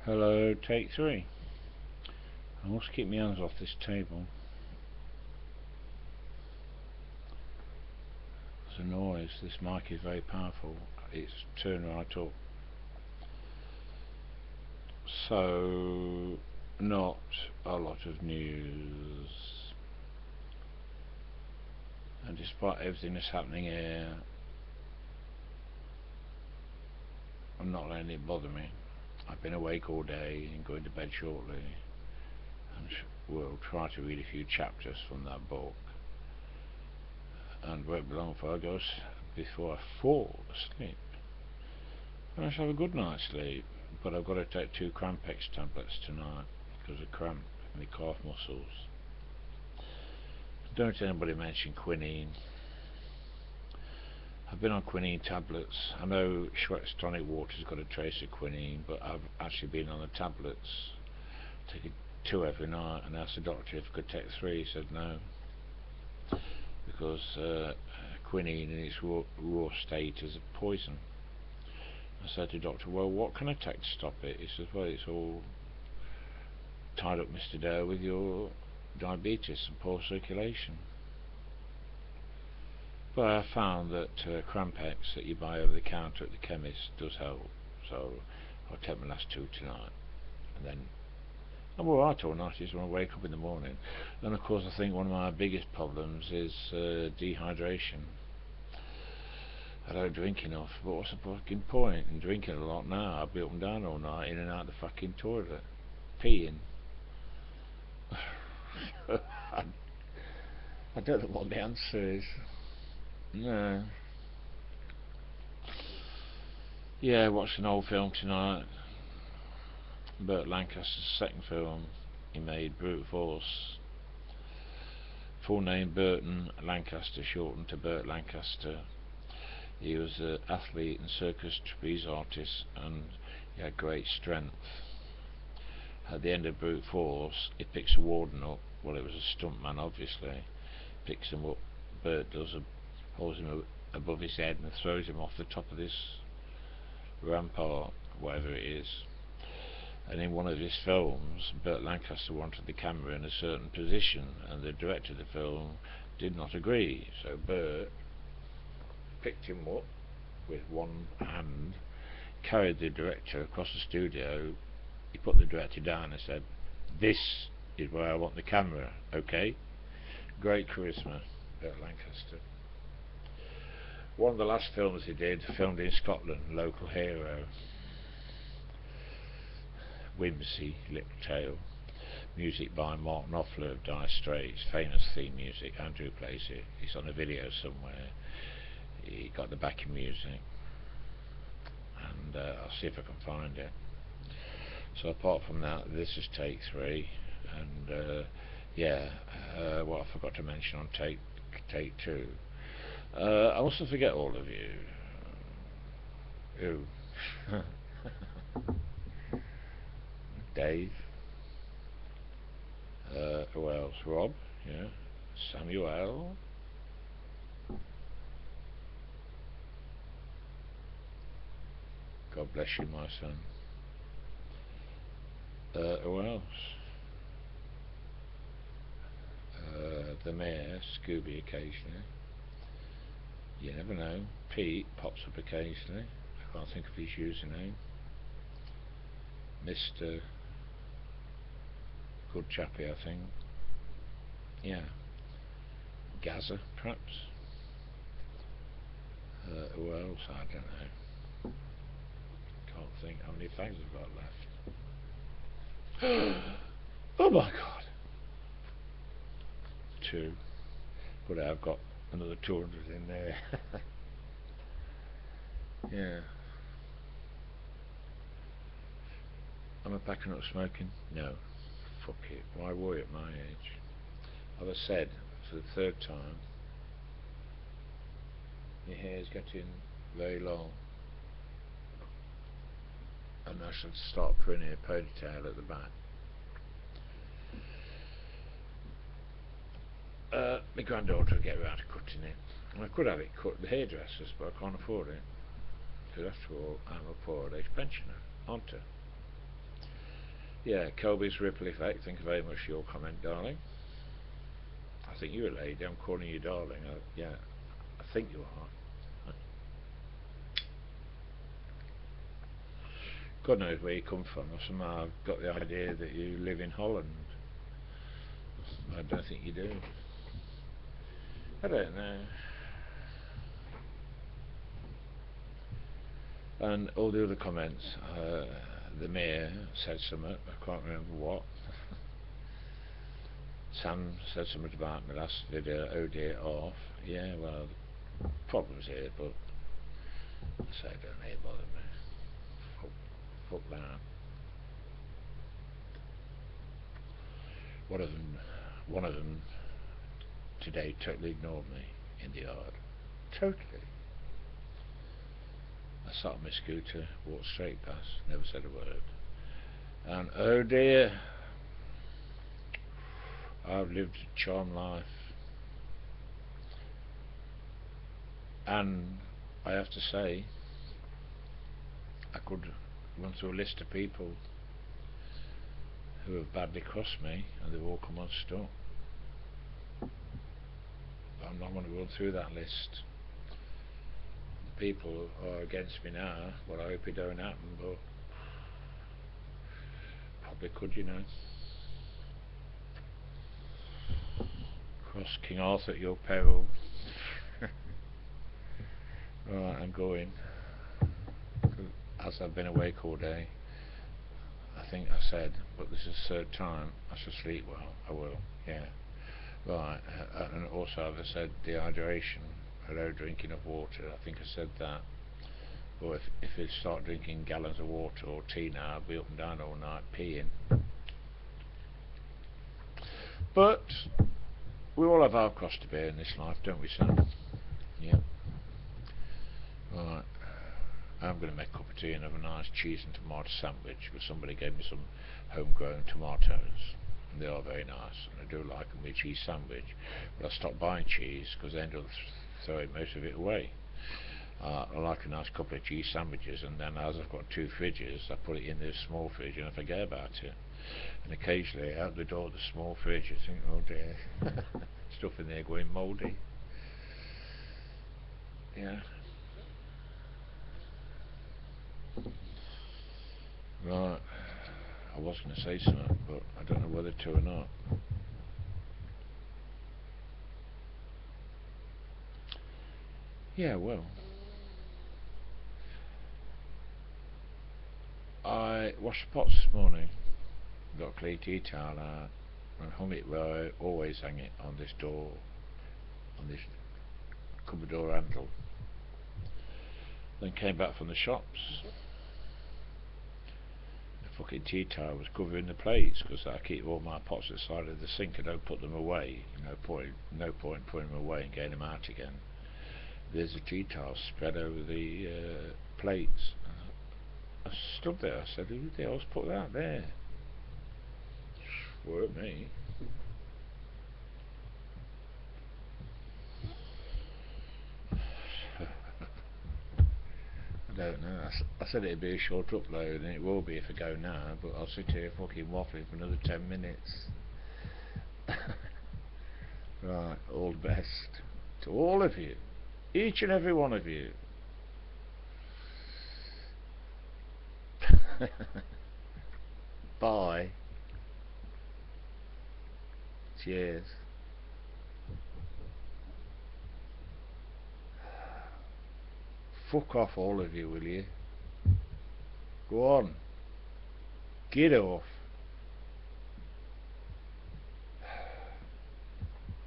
Hello, take three. I must keep my hands off this table. There's a noise. This mic is very powerful. It's turned right up. So, not a lot of news. And despite everything that's happening here, I'm not letting it bother me. I've been awake all day and going to bed shortly. And we'll try to read a few chapters from that book. And won't be long before I fall asleep. And I shall have a good night's sleep. But I've got to take 2 Crampex tablets tonight because of cramp in my calf muscles. Don't anybody mention quinine. I've been on quinine tablets. I know Schweppes tonic water's got a trace of quinine, but I've actually been on the tablets. Taking 2 every night, and asked the doctor if I could take 3. He said no, because quinine in its raw state is a poison. I said to the doctor, well, what can I take to stop it? He says, well, it's all tied up, Mr. Doe, with your diabetes and poor circulation. But I found that Crampex that you buy over the counter at the chemist does help, so I'll take my last 2 tonight, and then I'm alright all night. Is when I wake up in the morning. And of course I think one of my biggest problems is dehydration. I don't drink enough, but what's the fucking point in drinking a lot now? I'll be up and down all night, in and out the fucking toilet, peeing. I don't know what the answer is. No. Yeah, watched an old film tonight. Burt Lancaster's second film he made, Brute Force. Full name Burton Lancaster, shortened to Burt Lancaster. He was an athlete and circus trapeze artist, and he had great strength. At the end of Brute Force, he picks a warden up. Well, it was a stuntman, obviously. Picks him up. Burt does, holds him above his head and throws him off the top of this rampart, whatever it is. And in one of his films, Burt Lancaster wanted the camera in a certain position, and the director of the film did not agree. So Burt picked him up with one hand, carried the director across the studio. He put the director down and said, "This is where I want the camera, okay?" Great charisma, Burt Lancaster. One of the last films he did, filmed in Scotland, Local Hero. Whimsy, Little Tale. Music by Mark Knopfler of Dire Straits, famous theme music. Andrew plays it. It's on a video somewhere. He got the backing music, and I'll see if I can find it. So apart from that, this is take 3, and what I forgot to mention on take 2. I also forget all of you. Who? Dave. Who else? Rob. Yeah. Samuel. God bless you, my son. Who else? The mayor, Scooby occasionally. You never know. Pete pops up occasionally. I can't think of his username. Mr. Good Chappie, I think. Yeah. Gaza, perhaps. Who else? I don't know. Can't think how many fags I've got left. Oh my god. 2. But I've got another 200 in there. Yeah. Am I packing up smoking? No. Fuck it. Why worry at my age? As I said, for the 3rd time, my hair's getting very long, and I should start putting a ponytail at the back. My granddaughter will get around to cutting it. I could have it cut the hairdressers, but I can't afford it, because after all, I'm a poor old age pensioner, aren't I? Yeah, Kobe's ripple effect. Thank you very much for your comment, darling. I think you're a lady. I'm calling you darling. Yeah, I think you are. God knows where you come from. Somehow I've got the idea that you live in Holland. I don't think you do. I don't know. And all the other comments, the mayor said something, I can't remember what. Sam said something about my last video, OD off. Yeah, well, problems here, but I say don't need bother me. Fuck that. One of them today totally ignored me in the yard. Totally. I sat on my scooter, walked straight past, never said a word. And oh dear, I've lived a charmed life. And I have to say, I could run through a list of people who have badly crossed me, and they've all come unstuck. I'm not going to run through that list. People are against me now. Well, I hope it don't happen, but probably could, you know. Cross King Arthur at your peril. Right, I'm going. As I've been awake all day, I think I said, but this is the third time, I shall sleep well. I will, yeah. Right, and also I've said dehydration. Hello, drink enough water. I think I said that. Or if you start drinking gallons of water or tea now, I'll be up and down all night peeing. But we all have our cross to bear in this life, don't we, son? Yeah. Right. I'm going to make a cup of tea and have a nice cheese and tomato sandwich, because somebody gave me some homegrown tomatoes, and they are very nice, and I do like them with cheese sandwich. But I stopped buying cheese because I ended up throwing most of it away. I like a nice couple of cheese sandwiches, and then as I've got 2 fridges, I put it in the small fridge and I forget about it. And occasionally out the door of the small fridge I think, oh dear, stuff in there going mouldy. Yeah. Right, I was going to say something, but I don't know whether to or not. Yeah, well, I washed the pots this morning, got a clean tea towel out, and hung it where I always hang it, on this door, on this cupboard door handle. Then came back from the shops. The fucking tea towel was covering the plates, because I keep all my pots at the side of the sink. I don't put them away. No point putting them away and getting them out again. There's a tea towel spread over the plates. I stood there. I said, "Who the hell's put that there?" Weren't me. I don't know. I said it'd be a short upload, and it will be if I go now, but I'll sit here fucking waffling for another 10 minutes. Right, all the best to all of you, each and every one of you. Bye. Cheers. Fuck off, all of you, will you? Go on. Get off.